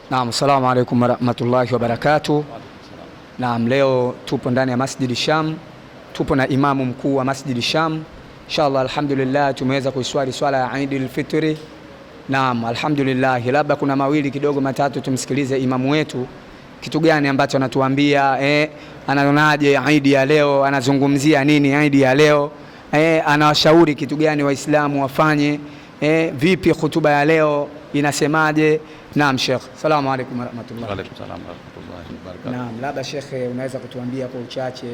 Naam, assalamu alaykum warahmatullahi wabarakatuh. Naam, leo tupo ndani ya Masjid Sham, tupo na imamu mkuu wa Masjid Sham. Inshallah, alhamdulillah tumeweza kuiswali swala ya Eid al-Fitr. Naam, alhamdulillah. Labda kuna mawili kidogo matatu, tumsikilize imamu wetu kitu gani ambacho anatuambia, anaonaje Eid ya leo, anazungumzia nini Eid ya leo, anawashauri kitu gani waislamu wafanye, vipi hutuba ya leo inasemaje. Naam Sheikh, salamu alaykum warahmatullahi. Wa alaykum salaam warahmatullahi wabarakatuh. Naam, labda Sheikh unaweza kutuambia kwa uchache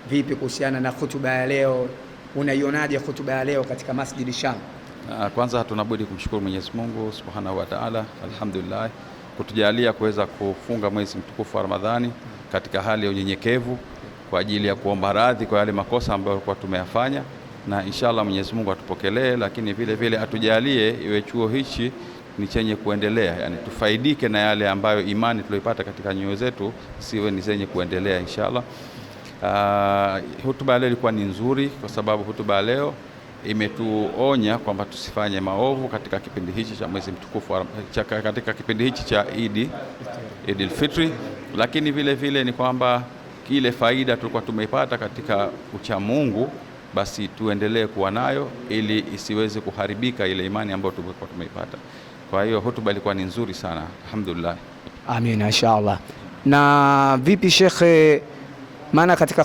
vipi kuhusiana na hutuba ya leo, unaionaje hutuba ya leo katika Masjid Sham? Kwanza hatunabudi kumshukuru Mwenyezi Mungu Subhanahu wa Ta'ala, alhamdulillah, kutujalia kuweza kufunga mwezi mtukufu wa Ramadhani katika hali ya unyenyekevu kwa ajili ya kuomba radhi kwa yale makosa ambayo kwa tumeyafanya, na inshallah Mwenyezi Mungu atupokelee, lakini vile vile atujalie iwe chuo hichi ni chenye kuendelea, yani tufaidike na yale ambayo imani tuliyopata katika nyoyo zetu siwe ni zenye kuendelea inshallah. Hutuba leo ilikuwa ni nzuri kwa sababu hutuba leo imetuonya kwamba tusifanye maovu katika kipindi hichi cha mwezi mtukufu katika kipindi hichi cha Eid al-Fitr, lakini vile vile ni kwamba kile faida tulikuwa tumeipata katika ucha Mungu basi tuendelee kuwa nayo ili isiweze kuharibika ile imani ambayo tulikuwa tumeipata. Kwa hiyo hutuba ilikuwa ni nzuri sana, alhamdulillah. Amina, inshallah. Na vipi Sheikh, maana katika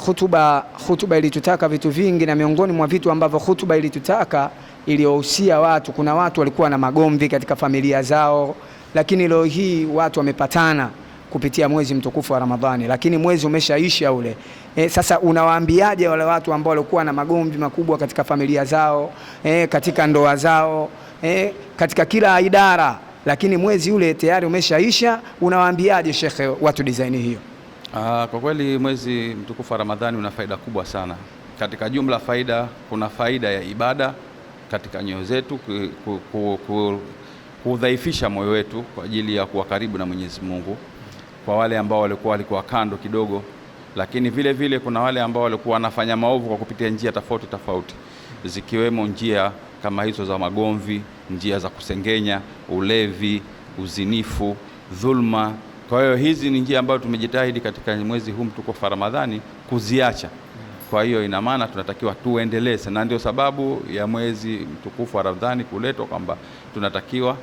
hutuba ilitutaka vitu vingi, na miongoni mwa vitu ambavyo hutuba ilitutaka iliyohusia watu, kuna watu walikuwa na magomvi katika familia zao, lakini leo hii watu wamepatana kupitia mwezi mtukufu wa Ramadhani, lakini mwezi umeshaisha ule. Sasa unawaambiaje wale watu ambao walikuwa na magomvi makubwa katika familia zao, katika ndoa zao, katika kila idara, lakini mwezi ule tayari umeshaisha? Unawaambiaje Sheikh watu design hiyo? Kwa kweli mwezi mtukufu wa Ramadhani una faida kubwa sana. Katika jumla faida, kuna faida ya ibada katika nyoyo zetu, kudhaifisha moyo wetu kwa ajili ya kuwa karibu na Mwenyezi Mungu kwa wale ambao walikuwa kando kidogo, lakini vile vile kuna wale ambao walikuwa wanafanya maovu kwa kupitia njia tofauti zikiwemo njia kama hizo za magomvi, njia za kusengenya, ulevi, uzinifu, dhulma. Kwa hiyo hizi ni njia ambazo tumejitahidi katika mwezi huu mtukufu wa Ramadhani kuziacha. Kwa hiyo ina maana tunatakiwa tuendeleze, na ndio sababu ya mwezi mtukufu wa Ramadhani kuletwa kwamba tunatakiwa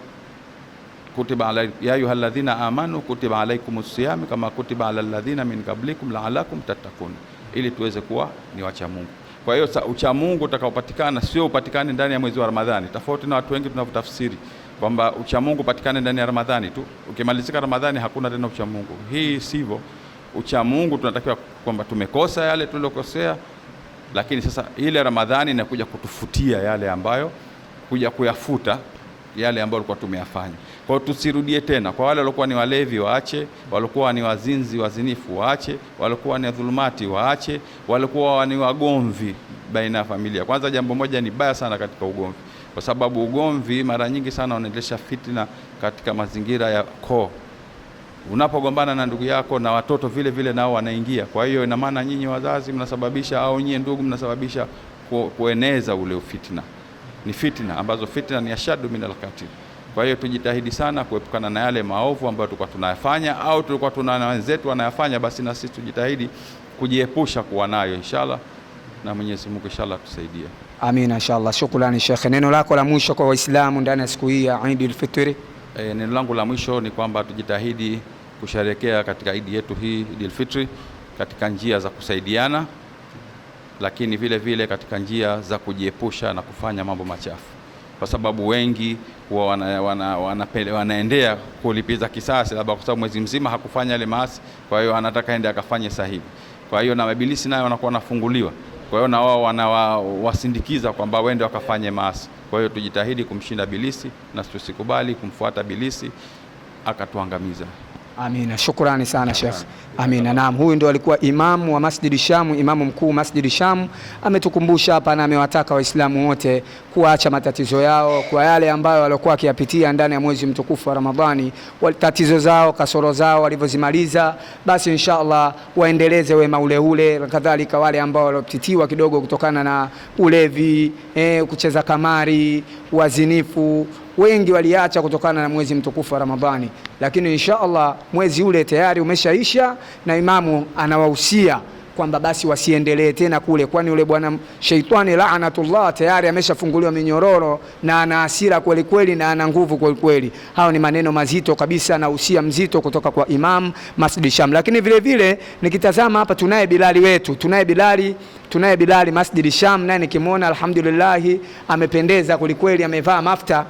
kutiba ya ayyuhalladhina amanu kutiba alaykumus siyam kama kutiba alal ladhina min qablikum la'allakum tattaqun, ili tuweze kuwa ni wacha Mungu. Kwa hiyo ucha Mungu utakaopatikana sio upatikane ndani ya mwezi wa Ramadhani, tofauti na watu wengi tunavyotafsiri kwamba ucha Mungu patikane ndani ya Ramadhani tu, ukimalizika Ramadhani hakuna tena ucha Mungu. Hii sivyo. Ucha Mungu tunatakiwa kwamba tumekosa yale tuliyokosea, lakini sasa ile Ramadhani inakuja kutufutia yale ambayo, kuja kuyafuta yale ambayo tulikuwa tumeyafanya. Kwa hiyo tusirudie tena. Kwa wale walikuwa ni walevi waache, walikuwa ni wazinzi wazinifu waache, walikuwa ni dhulumati waache, walikuwa ni wagomvi baina ya familia. Kwanza jambo moja ni baya sana katika ugomvi, kwa sababu ugomvi mara nyingi sana unaendesha fitna katika mazingira ya koo. Unapogombana na ndugu yako na watoto vile vile nao wanaingia. Kwa hiyo ina maana nyinyi wazazi mnasababisha, au nyinyi ndugu mnasababisha kueneza ule fitna. Ni fitna ambazo fitna ni ashadu min al-qatil. Kwa hiyo tujitahidi sana kuepukana na yale maovu ambayo tulikuwa tunayafanya au tulikuwa tunaona wenzetu wanayafanya, basi na sisi tujitahidi kujiepusha kuwa nayo inshallah, na Mwenyezi Mungu inshallah tusaidie. Amina inshallah. Shukrani Sheikh. Neno lako la mwisho kwa Waislamu ndani ya siku hii ya Eid al-Fitr? Neno langu la mwisho ni kwamba tujitahidi kusherehekea katika Eid yetu hii Eid al-Fitr katika njia za kusaidiana, lakini vile vile katika njia za kujiepusha na kufanya mambo machafu, kwa sababu wengi huwa wanaendea kulipiza kisasi, labda kwa sababu mwezi mzima hakufanya ile maasi, kwa hiyo anataka aende akafanye sahihi. Kwa hiyo na ibilisi nayo wanakuwa nafunguliwa, kwa hiyo na wao wanawasindikiza kwamba wende wakafanye maasi. Kwa hiyo tujitahidi kumshinda ibilisi na tusikubali kumfuata ibilisi akatuangamiza. Amina, shukrani sana Sheikh. Amina. Naam, huyu ndio alikuwa imamu wa Masjid Sham, imamu mkuu Masjid Sham. Ametukumbusha hapa na amewataka Waislamu wote kuacha matatizo yao kwa yale ambayo walikuwa wakiyapitia ndani ya mwezi mtukufu wa Ramadhani. Tatizo zao, kasoro zao walivyozimaliza, basi inshallah waendeleze wema ule. Kadhalika wale ambao walopitiwa kidogo kutokana na ulevi, kucheza kamari, wazinifu, wengi waliacha kutokana na mwezi mtukufu wa Ramadhani, lakini insha Allah mwezi ule tayari umeshaisha na imamu anawahusia kwamba basi wasiendelee tena kule, kwani yule bwana Sheitani laanatullah tayari ameshafunguliwa minyororo na ana hasira kweli kweli na ana nguvu kweli kweli. Hao ni maneno mazito kabisa na usia mzito kutoka kwa Imam Masjid Sham. Lakini vile vile nikitazama hapa tunaye Bilali wetu, tunaye Bilali Masjid Sham, naye nikimwona alhamdulillah amependeza kweli kweli, amevaa mafta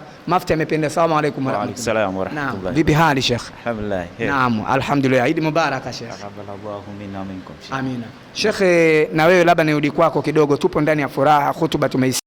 amependa. Asalamu alaykum warahmatullahi wabarakatuh. Vipi hali Sheikh? Alhamdulillah. Naam, alhamdulillah. Eid Mubarak Sheikh. Taqabbalallahu minna minkum. Amina. Sheikh, na wewe labda nirudi kwako kidogo, tupo ndani ya furaha, hutuba tumeisikia.